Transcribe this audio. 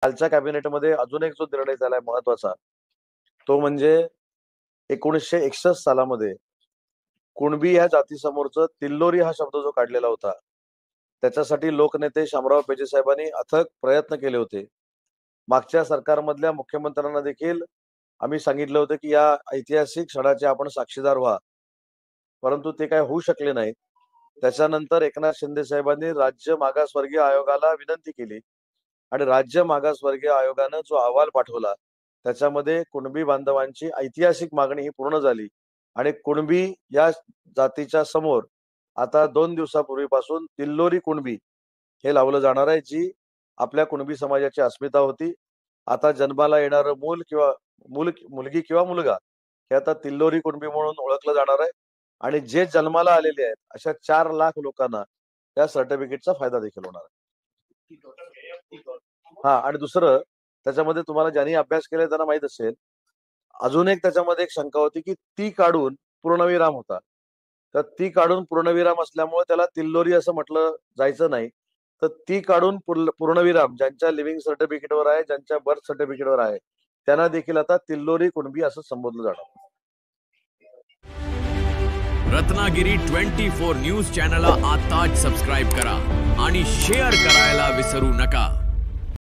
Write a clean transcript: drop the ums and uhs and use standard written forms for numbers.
कालच्या कॅबिनेटमध्ये अजून एक जो निर्णय झालाय महत्वाचा, तो म्हणजे 1961 सालामध्ये कुणबी या जातीसमोरचं तिल्लोरी हा शब्द जो काढलेला होता, त्याच्यासाठी लोकनेते शामराव पेचे साहेबांनी अथक प्रयत्न केले होते. मागच्या सरकारमधल्या मुख्यमंत्र्यांना देखील आम्ही सांगितलं होतं की या ऐतिहासिक क्षणाचे आपण साक्षीदार व्हा, परंतु ते काय होऊ शकले नाही. त्याच्यानंतर एकनाथ शिंदे साहेबांनी राज्य मागासवर्गीय आयोगाला विनंती केली आणि राज्य मागासवर्गीय आयोगानं जो अहवाल पाठवला त्याच्यामध्ये कुणबी बांधवांची ऐतिहासिक मागणी ही पूर्ण झाली आणि कुणबी या जातीच्या समोर आता 2 दिवसापूर्वीपासून तिल्लोरी कुणबी हे लावलं जाणार आहे, जी आपल्या कुणबी समाजाची अस्मिता होती. आता जन्माला येणारं मूल किंवा मुलगी किंवा मुलगा हे आता तिल्लोरी कुणबी म्हणून ओळखलं जाणार आहे आणि जे जन्माला आलेले आहेत अशा 4 लाख लोकांना त्या सर्टिफिकेटचा फायदा देखील होणार आहे. हा, आणि दुसरं त्याच्यामध्ये तुम्हाला ज्यांनी अभ्यास केलाय त्यांना माहित असेल, अजून एक त्याच्यामध्ये एक शंका होती की ती काढून पूर्णविराम होता. तर ती काढून पूर्णविराम असल्यामुळे त्याला तिल्लोरी असं म्हटलं जायचं नाही. तर ती काढून पूर्णविराम ज्यांच्या लिव्हिंग सर्टिफिकेटवर आहे, ज्यांच्या बर्थ सर्टिफिकेटवर आहे, त्यांना देखील आता तिल्लोरी कुणबी असं संबोधलं जाणार. रत्नागिरी 24 न्यूज चॅनलला आताच सबस्क्राइब करा आणि शेअर करायला विसरू नका.